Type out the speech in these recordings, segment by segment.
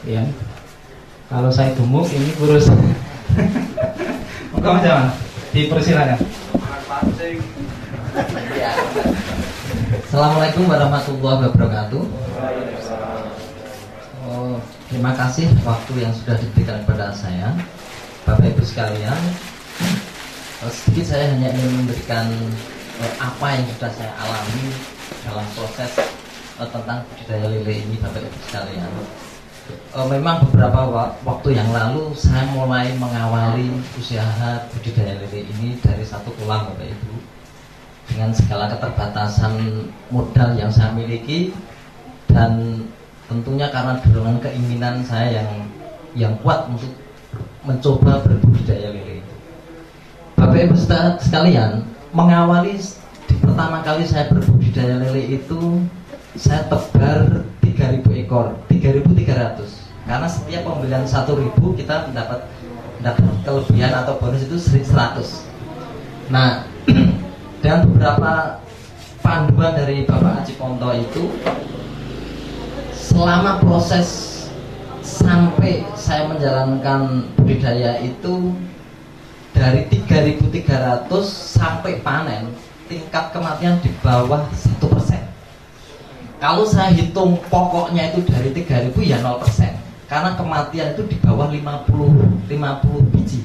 Ya, kalau saya gemuk ini kurus. Kamu jangan dipersilakan. Assalamualaikum warahmatullahi wabarakatuh. Terima kasih waktu yang sudah diberikan kepada saya, Bapak Ibu sekalian. Sedikit saya hanya ingin memberikan apa yang sudah saya alami dalam proses tentang budidaya lele ini, Bapak Ibu sekalian. Memang beberapa waktu yang lalu saya mulai mengawali usaha budidaya lele ini dari satu kolam, Bapak Ibu, dengan segala keterbatasan modal yang saya miliki, dan tentunya karena dorongan keinginan saya yang kuat untuk mencoba berbudidaya lele. Bapak Ibu sekalian, mengawali pertama kali saya berbudidaya lele itu saya tebar 3.000 ekor, 3.300. Karena setiap pembelian 1.000 kita mendapat kelebihan atau bonus itu 100. Nah, dengan beberapa panduan dari Bapak Aji Ponto itu, selama proses sampai saya menjalankan budidaya itu, dari 3.300 sampai panen, tingkat kematian di bawah 1%. Kalau saya hitung pokoknya itu dari 3.000 ya 0%, karena kematian itu di bawah 50 biji,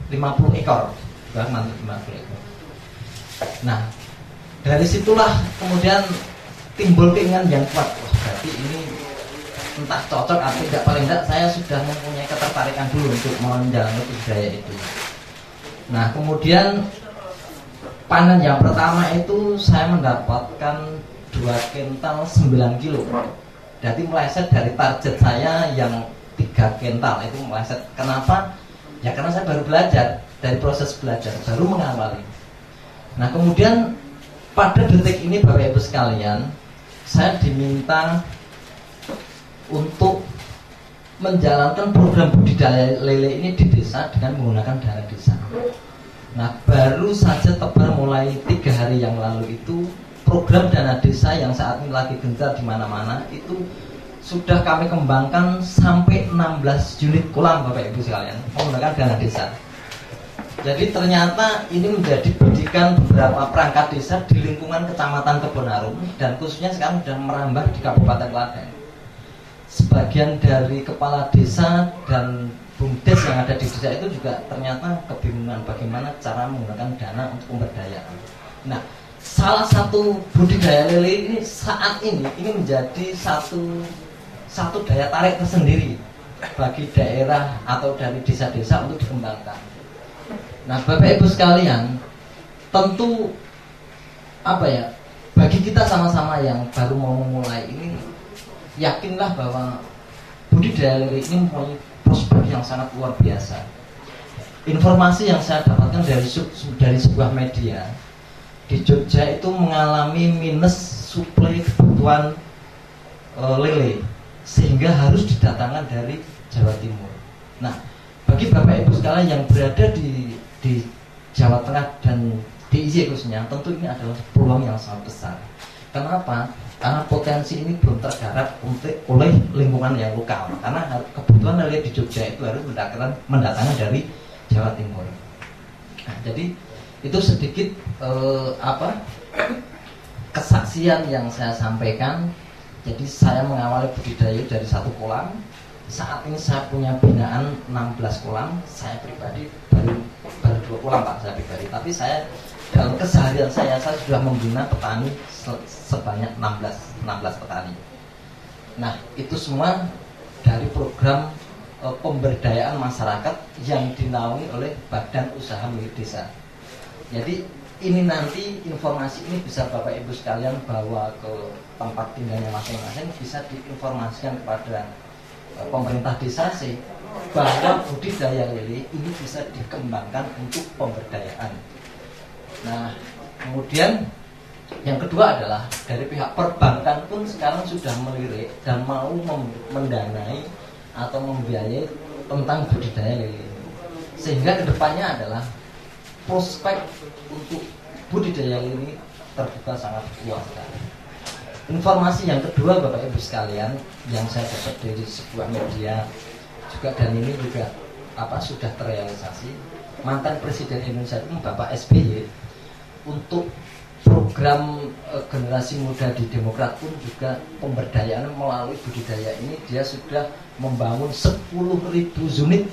50 ekor, bahkan 50 ekor. Nah, dari situlah kemudian timbul keinginan yang kuat. Wah, berarti ini entah cocok atau tidak, paling tidak saya sudah mempunyai ketertarikan dulu untuk menjalankan budidaya itu. Nah, kemudian panen yang pertama itu saya mendapatkan 2 kental 9 kilo. Jadi meleset dari target saya yang 3 kental itu meleset. Kenapa? Ya karena saya baru belajar, dari proses belajar, baru mengawali. Nah, kemudian pada detik ini Bapak Ibu sekalian, saya diminta untuk menjalankan program budidaya lele ini di desa dengan menggunakan dana desa. Nah, baru saja tebar mulai 3 hari yang lalu itu, program dana desa yang saat ini lagi gencar di mana-mana itu sudah kami kembangkan sampai 16 unit kolam, Bapak Ibu sekalian, menggunakan dana desa. Jadi ternyata ini menjadi bidikan beberapa perangkat desa di lingkungan Kecamatan Kebonarum, dan khususnya sekarang sudah merambah di Kabupaten Klaten. Sebagian dari kepala desa dan bumdes yang ada di desa itu juga ternyata kebingungan bagaimana cara menggunakan dana untuk pemberdayaan. Nah, salah satu budidaya lele ini saat ini menjadi satu daya tarik tersendiri bagi daerah atau dari desa-desa untuk dikembangkan. Nah, Bapak Ibu sekalian, tentu bagi kita sama-sama yang baru mau memulai ini, yakinlah bahwa budidaya lele ini mempunyai prospek yang sangat luar biasa. Informasi yang saya dapatkan dari sebuah media di Jogja itu mengalami minus suplai kebutuhan lele, sehingga harus didatangkan dari Jawa Timur. Nah, bagi Bapak Ibu sekalian yang berada di Jawa Tengah dan DIY khususnya, tentu ini adalah peluang yang sangat besar. Kenapa? Karena potensi ini belum tergarap oleh lingkungan yang lokal. Karena kebutuhan lele di Jogja itu harus mendatangkan dari Jawa Timur. Nah, jadi itu sedikit kesaksian yang saya sampaikan. Jadi saya mengawali budidaya dari satu kolam. Saat ini saya punya binaan 16 kolam. Saya pribadi baru 2 kolam, Pak, saya pribadi. Tapi saya dalam keseharian saya sudah membina petani sebanyak 16 petani. Nah, itu semua dari program pemberdayaan masyarakat yang dinaungi oleh Badan Usaha Milik Desa. Jadi ini nanti informasi ini bisa Bapak Ibu sekalian bawa ke tempat tinggalnya masing-masing, bisa diinformasikan kepada pemerintah desa bahwa budidaya lele ini bisa dikembangkan untuk pemberdayaan. Nah, kemudian yang kedua adalah dari pihak perbankan pun sekarang sudah melirik dan mau mendanai atau membiayai tentang budidaya lele ini. Sehingga kedepannya adalah prospek untuk budidaya lele ini terbuka sangat luas sekali. Informasi yang kedua Bapak Ibu sekalian yang saya dapat dari sebuah media juga, dan ini juga sudah terrealisasi, mantan Presiden Indonesia itu Bapak SBY untuk program generasi muda di Demokrat pun juga pemberdayaan melalui budidaya ini dia sudah membangun 10.000 unit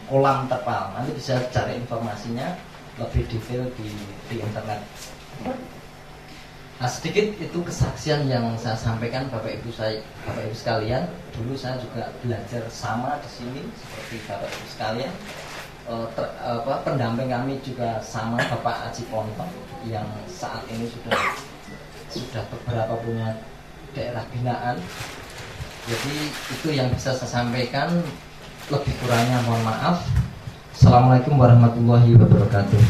kolam terpal. Nanti bisa cari informasinya lebih detail di internet. Nah, sedikit itu kesaksian yang saya sampaikan Bapak Ibu sekalian. Dulu saya juga belajar sama di sini seperti Bapak Ibu sekalian. Pendamping kami juga sama Bapak Aji Ponto yang saat ini sudah beberapa punya daerah binaan. Jadi itu yang bisa saya sampaikan. Lebih kurangnya mohon maaf. Assalamualaikum warahmatullahi wabarakatuh.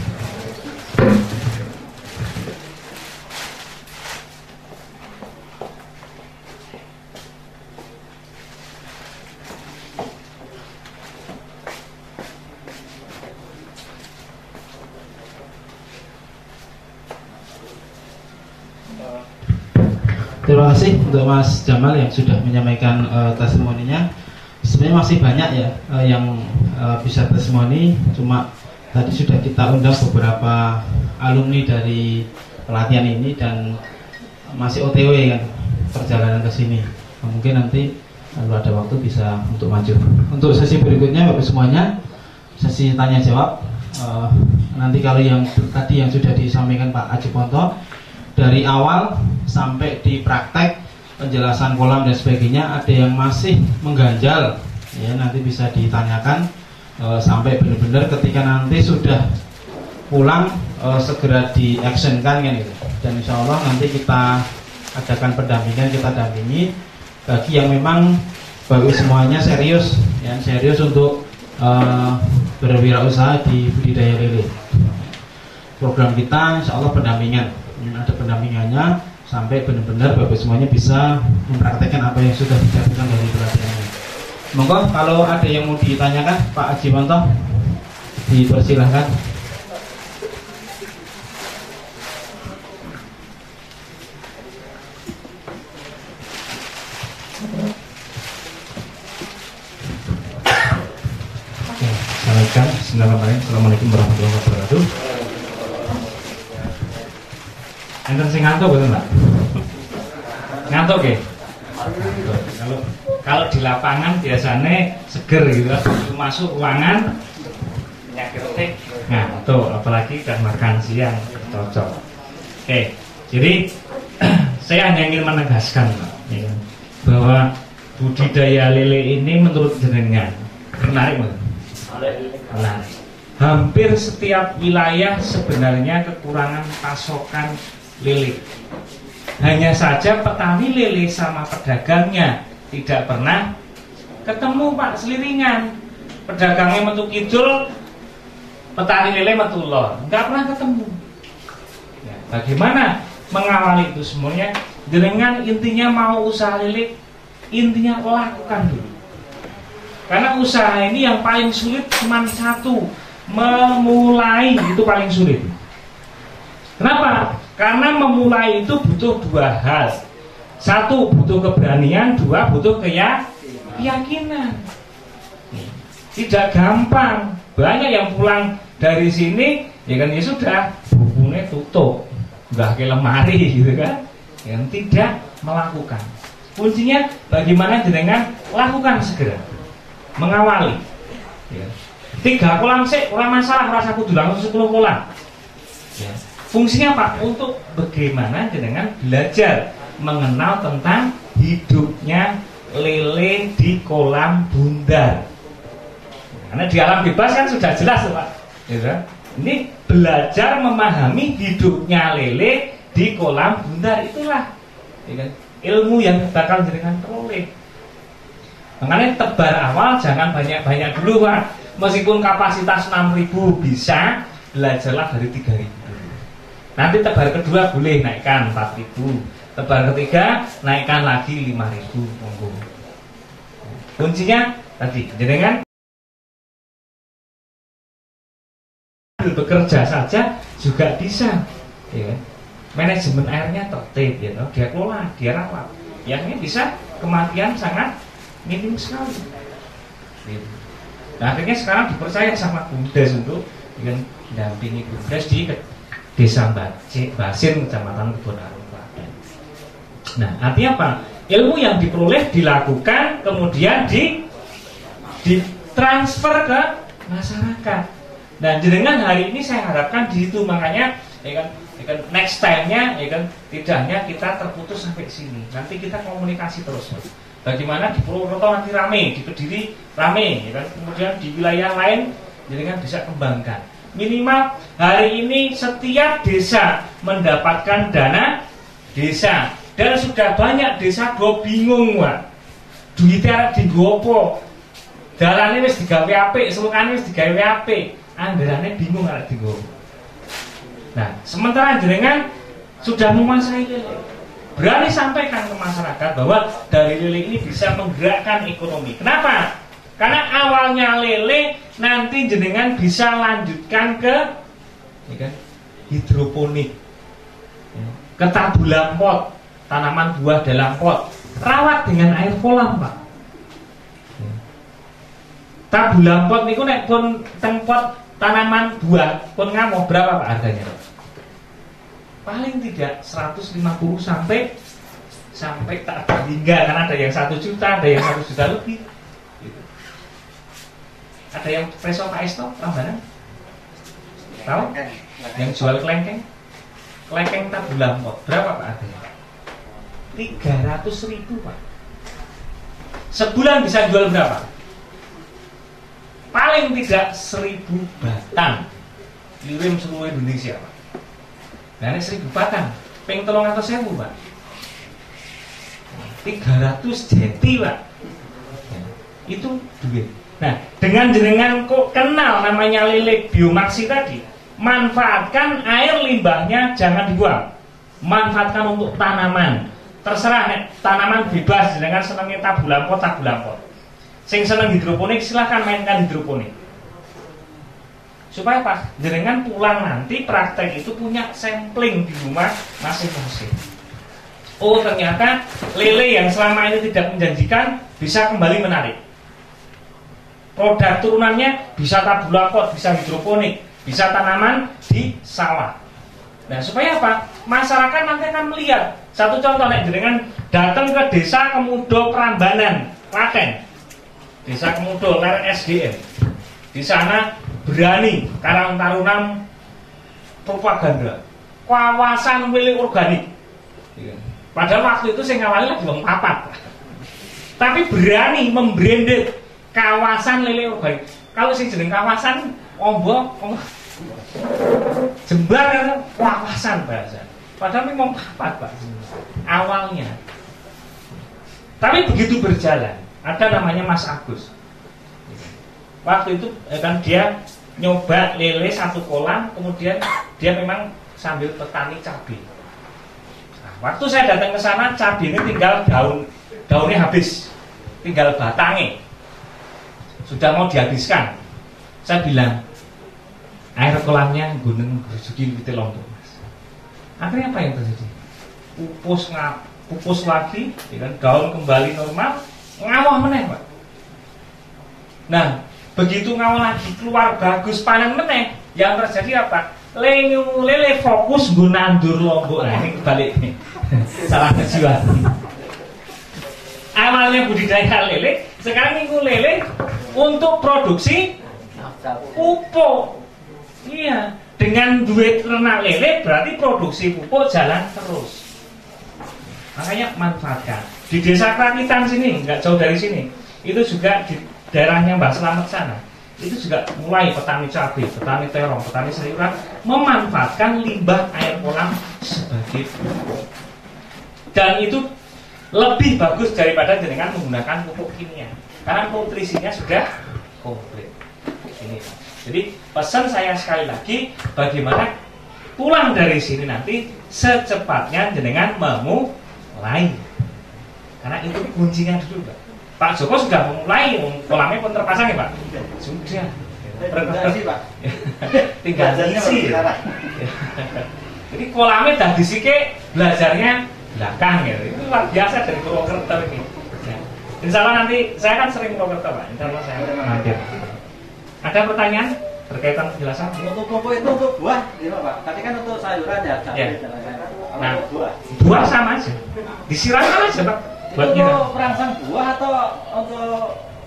Terima kasih untuk Mas Jamal yang sudah menyampaikan testimoninya. Sebenarnya masih banyak ya yang bisa testimoni, cuma tadi sudah kita undang beberapa alumni dari pelatihan ini dan masih OTW kan perjalanan ke sini. Mungkin nanti kalau ada waktu bisa untuk maju. Untuk sesi berikutnya Bapak semuanya, sesi tanya jawab. Nanti kalau yang tadi yang sudah disampaikan Pak Aji Ponto dari awal sampai di praktek penjelasan kolam dan sebagainya, ada yang masih mengganjal ya, nanti bisa ditanyakan sampai benar-benar ketika nanti sudah pulang segera di actionkan kan gitu. Dan insya Allah nanti kita adakan pendampingan, kita dampingi bagi yang memang bagi semuanya serius ya, serius untuk berwirausaha di budidaya lele. Program kita insya Allah pendampingan, ada pendampingannya sampai benar-benar Bapak semuanya bisa mempraktekkan apa yang sudah dilakukan dari pelatihannya. Monggo kalau ada yang mau ditanyakan Pak Aji Ponto, dipersilahkan. Assalamualaikum warahmatullahi wabarakatuh. Enten sing ngantuk betul Mbak? Ngantuk ya? Kalau di lapangan biasanya seger gitu, masuk ruangan nyagetek ngantuk, apalagi udah makan siang cocok. Oke, jadi saya hanya ingin menegaskan Mbak, ya, bahwa budidaya lele ini menurut jenengan menarik Mbak? Menarik. Hampir setiap wilayah sebenarnya kekurangan pasokan lele. Hanya saja petani lele sama pedagangnya tidak pernah ketemu Pak, seliringan. Pedagangnya metu kidul, petani lele metu lor, nggak pernah ketemu. Ya, bagaimana mengawali itu semuanya? Dengan intinya mau usaha lele, intinya lakukan dulu. Karena usaha ini yang paling sulit cuma satu, memulai itu paling sulit. Kenapa? Karena memulai itu butuh dua hal. Satu, butuh keberanian. Dua, butuh keyakinan. Tidak gampang. Banyak yang pulang dari sini, ya kan, ya sudah, bukunya tutup, nggak ke lemari gitu kan, yang tidak melakukan. Kuncinya bagaimana jenengan lakukan segera, mengawali. Ya. 3 kolam sih, orang masalah, rasa kudu langsung 10 kolam. Ya. Fungsinya Pak, untuk bagaimana jenengan belajar mengenal tentang hidupnya lele di kolam bundar. Karena di alam bebas kan sudah jelas Pak. Ya. Ini belajar memahami hidupnya lele di kolam bundar, itulah ya, ilmu yang bakal jenengan peroleh. Makanya tebar awal jangan banyak-banyak dulu Pak. Meskipun kapasitas 6.000 bisa, belajarlah dari 3.000 dulu. Nanti tebar kedua boleh naikkan 4.000. Tebar ketiga naikkan lagi 5.000. Monggo. Kuncinya tadi jenengan bekerja saja juga bisa ya. manajemen airnya tertib, ya, dia kelola, dia rawat, yang ini bisa kematian sangat minim sekali. Nah, akhirnya sekarang dipercaya sama Bumdes untuk mendampingi Bumdes di Desa Basin, Kecamatan Kebonaru, Klaten. Nah, artinya apa? Ilmu yang diperoleh dilakukan, kemudian ditransfer ke masyarakat. Dan dengan hari ini saya harapkan di situ, makanya next time-nya tidak hanya kita terputus sampai sini. Nanti kita komunikasi terus. Bagaimana di Purwokerto nanti rame, di Kediri rame, kemudian di wilayah lain dengan bisa kembangkan. Minimal hari ini setiap desa mendapatkan dana desa, dan sudah banyak desa bingung, Pak. Duitnya digopo, dalane wis digawe apik, selukane wis digawe apik, anggarane bingung arek digowo. Nah, sementara jenengan sudah menguasai lele, berani sampaikan ke masyarakat bahwa dari lele ini bisa menggerakkan ekonomi. Kenapa? Karena awalnya lele, nanti jenengan bisa lanjutkan ke hidroponik, ke tabulam pot, tanaman buah dalam pot, rawat dengan air kolam, Pak. Tabulam pot niku nek pun tempot tanaman buah pun ngamoh berapa, Pak, harganya? Paling tidak 150 sampai tak hingga, karena ada yang 1 juta, ada yang 1 juta lebih. Gitu. Ada yang preso Pak Esto, Prambanan? Tahu? Yang jual kelengkeng? Kelengkeng tabulam pot berapa, Pak, harganya? 300.000, Pak. Sebulan bisa jual berapa? Paling tidak 1000 batang. Kirim seluruh Indonesia, Pak. Nah, ini 1000 batang, ping 300.000, Pak. 300 jeti, Pak. Itu duit. Nah, dengan jenengan kok kenal namanya lele biomaksi tadi, manfaatkan air limbahnya, jangan dibuang. Manfaatkan untuk tanaman. Terserah, nek tanaman bebas, jenengan senengnya tabulam pot. Sing seneng hidroponik silahkan mainkan hidroponik. Supaya apa? Jenengan pulang nanti praktek itu punya sampling di rumah masing-masing. Oh, ternyata lele yang selama ini tidak menjanjikan bisa kembali menarik. Produk turunannya bisa tabula pot, bisa hidroponik, bisa tanaman di sawah. Nah, supaya apa? Masyarakat nanti akan melihat. Satu contoh, nek jenengan datang ke Desa Kemudo Prambanan, Klaten. Desa Kemudo, ler SDM. Di sana berani Karang Taruna propaganda kawasan milik organik. Padahal waktu itu saya ngawali lagi wong papat. Tapi berani membranded kawasan lele organik. Kalau sing jeneng kawasan ombo jembar kawasan bahasa. Padahal memang papat, Pak. Awalnya. Tapi begitu berjalan, ada namanya Mas Agus. Waktu itu kan dia nyoba lele 1 kolam, kemudian dia memang sambil petani cabai. Nah, waktu saya datang ke sana, cabai ini tinggal daunnya habis, tinggal batangnya sudah mau dihabiskan. Saya bilang, air kolamnya gunung gerujuki wite lombok, Mas. Akhirnya apa yang terjadi? Pupus lagi, daun kembali normal, ngawah meneh, Pak. Nah, begitu ngawal lagi keluar bagus panen meneh, yang terjadi apa? Lele fokus nggo nandur lombok. Nah, ini kebalik nih. Salah tujuan. Awalnya budidaya lele, sekarang minggu lele untuk produksi pupuk. Iya, dengan duit ternak lele berarti produksi pupuk jalan terus. Makanya manfaatkan. Di Desa Krakitan sini, nggak jauh dari sini, itu juga di daerahnya Mbak Slamet sana, itu juga mulai petani cabai, petani terong, petani sayuran memanfaatkan limbah air kolam sebagai pupuk. Dan itu lebih bagus daripada jenengan menggunakan pupuk kimia, karena nutrisinya sudah komplit. Ini. Jadi pesan saya sekali lagi, bagaimana pulang dari sini nanti secepatnya jenengan memulai, karena itu kuncinya dulu, Pak. Pak Joko sudah memulai, kolamnya pun terpasang ya, Pak? Sudah. Terima kasih, Pak. Tinggal isi. Jadi kolamnya dan disike belajarnya belakang ya. Itu luar biasa dari Purwokerto ini. Ya. Insya Allah nanti saya kan sering Purwokerto Pak. Insya Allah saya hadir. Ada pertanyaan berkaitan penjelasan? Untuk pupuk itu untuk buah, gimana Pak? Tadi kan untuk sayuran ya, cabai Ya. dan lain-lain. Nah, Untuk buah. buah sama aja. Disiramkan aja Pak. Itu Buat kita. untuk perangsang buah atau untuk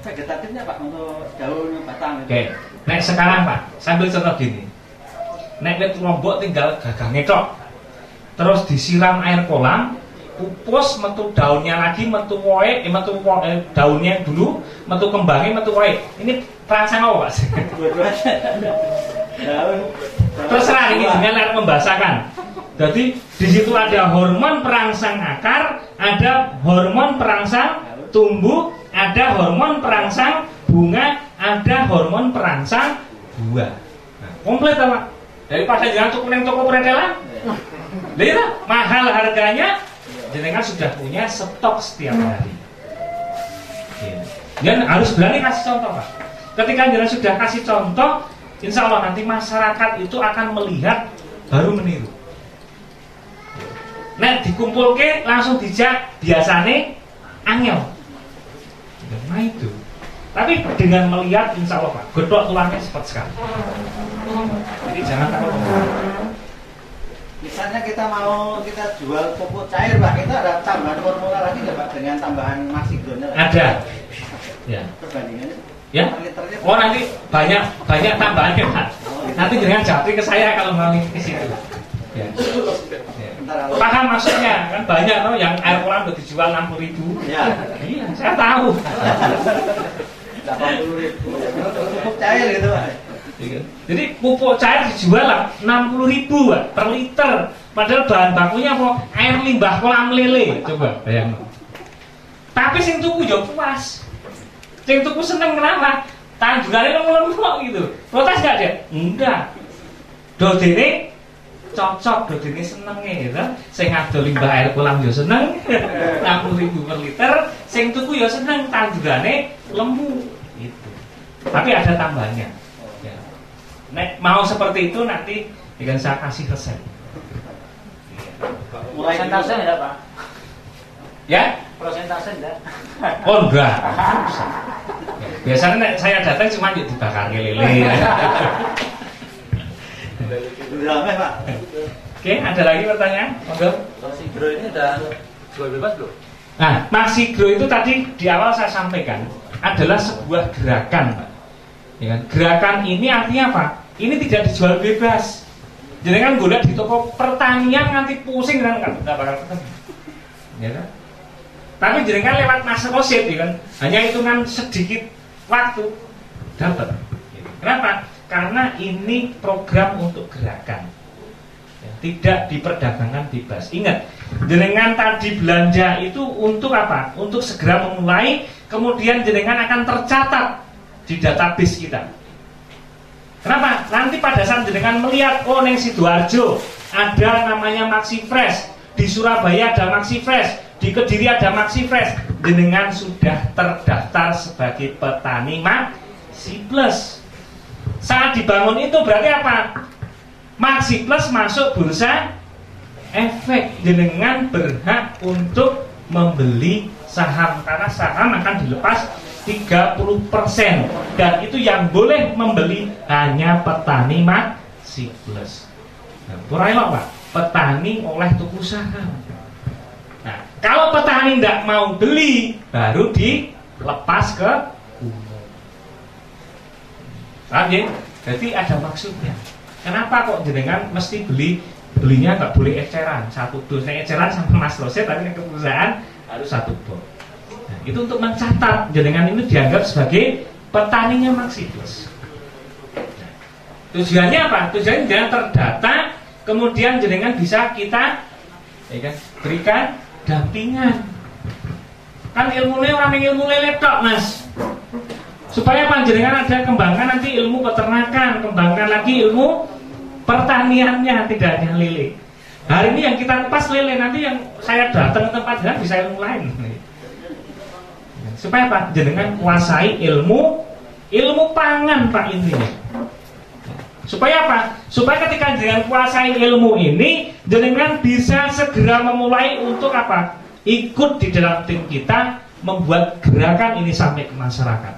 vegetatifnya Pak? Untuk daun batang gitu. Oke. Nek sekarang Pak, sambil contoh gini. Nek wit lombok tinggal gagangnya tok. Terus disiram air kolam, pupus, metu daunnya lagi, metu woe, daunnya dulu, metu kembangnya, metu woe. Ini perangsang apa Pak? Dua-duanya. Daun. Terserah ini dengan air membasakan. Jadi di situ ada hormon perangsang akar, ada hormon perangsang tumbuh, ada hormon perangsang bunga, ada hormon perangsang buah. Nah, komplit Pak. Daripada jangan cukup yang toko pretelan. Lihat, mahal harganya, jenengan sudah punya stok setiap hari. Dan harus berani kasih contoh Pak. Ketika jenengan sudah kasih contoh, insya Allah nanti masyarakat itu akan melihat baru meniru. Nah dikumpulke langsung dijak biasane angel. Nah itu. Tapi dengan melihat insya Allah Pak, gedok tulangnya cepat sekali. Jadi jangan takut. Misalnya kita jual pupuk cair Pak, kita ada tambahan formula lagi nggak Pak dengan tambahan maxigronnya? Ada. Ya. Perbandingannya? Ya. Liternya Oh nanti banyak tambahannya Pak. Nanti jangan japri ke saya kalau mau ke situ. Ya. Paham maksudnya kan banyak loh yang air kolam udah dijual 60.000. Ya. Iya, saya tahu. 80.000 pupuk cair gitu Pak. Jadi pupuk cair dijual 60.000 Pak, per liter. Padahal bahan bakunya apa? Air limbah kolam lele. Coba bayangin. Tapi sing tuku yo puas. Sing tuku seneng kenapa? Tanjungane lemu-lemu gitu. Protes gak dia? Enggak. Dodene cocok, dodene senenge gitu. Sing ngado limbah air kolam yo seneng. 60.000 per liter, sing tuku yo seneng tanjungane lemu gitu. Tapi ada tambahannya. Ya. Nek mau seperti itu nanti akan saya kasih resep. Persentase enggak Pak? Ya? Persentase enggak? Oh enggak. Biasanya nek saya datang cuma dibakar lele. Rame Pak. Oke, ada lagi pertanyaan? Monggo. Maxigro ini udah jual bebas belum? Nah, Maxigro itu tadi di awal saya sampaikan adalah sebuah gerakan, Pak. Ya kan? Gerakan ini artinya apa? Ini tidak dijual bebas. Jadi kan gue lihat di toko pertanian nanti pusing kan nggak bakal ketemu. Ya kan? Tapi jenengan lewat Mas Rosid ya kan, hanya hitungan sedikit waktu dapat. Kenapa? Karena ini program untuk gerakan, ya, tidak diperdagangkan bebas. Ingat, jenengan tadi belanja itu untuk apa? Untuk segera memulai, kemudian jenengan akan tercatat di database kita. Kenapa? Nanti pada saat jenengan melihat, oh neng Sidoarjo ada namanya Maxi Fresh, di Surabaya ada Maxi Fresh, di Kediri ada Maxi Fresh, jenengan sudah terdaftar sebagai petani Maxi Plus. Saat dibangun itu berarti apa? Maxi Plus masuk bursa efek, jenengan berhak untuk membeli saham karena saham akan dilepas 30% dan itu yang boleh membeli hanya petani Maxi Plus. Nah, purailok Pak, petani oleh tuku saham. Nah, kalau petani tidak mau beli, baru dilepas ke umum. Paham ya? Jadi ada maksudnya. Kenapa kok jenengan mesti belinya nggak boleh eceran, satu dos. Nah, eceran sama Mas Roset, tapi ke perusahaan harus satu pot. Nah, itu untuk mencatat jenengan ini dianggap sebagai petaninya Maxi Plus. Nah, tujuannya apa? Tujuannya jangan terdata, kemudian jenengan bisa kita ya kan, berikan dampingan. Kan ilmunya orang ilmu lele tok Mas. Supaya panjenengan ada kembangkan nanti ilmu peternakan, kembangkan lagi ilmu pertaniannya, tidak hanya lele. Hari ini yang kita lepas lele, nanti yang saya datang ke tempat jenengan bisa ilmu lain. Supaya Pak jenengan kuasai ilmu pangan Pak intinya. Supaya apa? Supaya ketika dengan kuasai ilmu ini, jenengan bisa segera memulai untuk apa? Ikut di dalam tim kita membuat gerakan ini sampai ke masyarakat.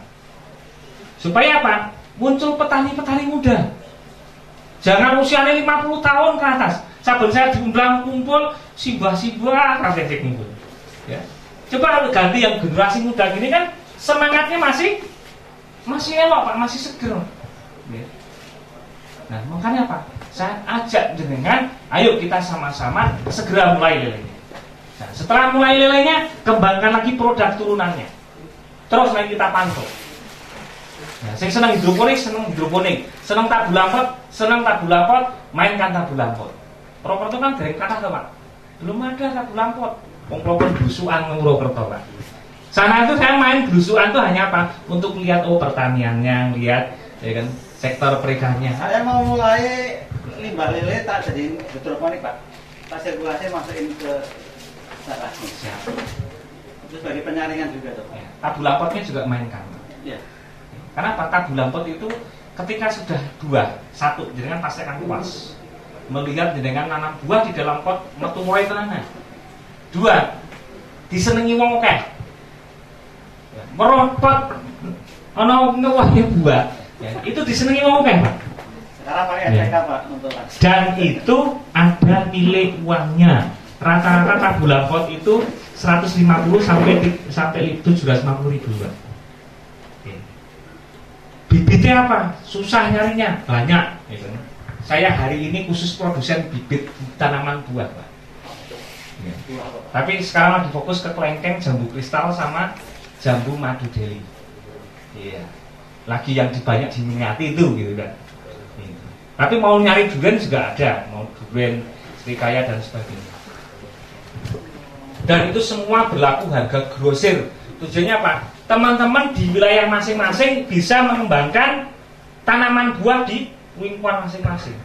Supaya apa? Muncul petani-petani muda. Jangan usianya 50 tahun ke atas. Saben saya diundang kumpul, sibah-sibah kabeh kumpul. Ya. Coba ganti yang generasi muda gini kan semangatnya masih elok Pak, masih seger. Ya. Nah, makanya apa? Saya ajak jenengan, ayo kita sama-sama segera mulai lelenya. Nah, setelah mulai lelenya, kembangkan lagi produk turunannya. Terus nanti kita pantau. Nah, saya senang hidroponik, senang tabul lampot, mainkan tabul lampot. Prokerto kan dari kata Pak, belum ada tabul lampot. Komplotan blusukan Purwokerto Pak. Sana itu saya main blusukan itu hanya apa? Untuk lihat pertaniannya, lihat ya kan sektor perikahannya. Saya mau mulai limbah lele tak jadi hidroponik Pak. Tak sirkulasi masukin ke sarasi. Siap. Terus bagi penyaringan juga tuh. Ya, tabul lampotnya juga mainkan. Iya. Karena apa? Tabul lampot itu ketika sudah buah satu, jenengan pasti akan puas melihat jenengan nanam buah di dalam pot metu mulai tenanan. Dua, disenengi wong akeh. Meropot ana ngewahnya buah. Ya, itu disenengi wong akeh, Pak. Sekarang pakai STK Pak untuk Dan itu ada nilai uangnya. Rata-rata tabul lampot itu 150 sampai 750 ribu, Pak. Bibitnya apa? Susah nyarinya, banyak. Gitu. Saya hari ini khusus produsen bibit tanaman buah, Pak. Ya. Tapi sekarang lagi fokus ke kelengkeng, jambu kristal sama jambu madu deli. Iya. Lagi yang banyak diminati itu, gitu kan. Gitu. Tapi mau nyari durian juga ada, mau durian serikaya dan sebagainya. Dan itu semua berlaku harga grosir. Tujuannya apa? Teman-teman di wilayah masing-masing bisa mengembangkan tanaman buah di lingkungan masing-masing.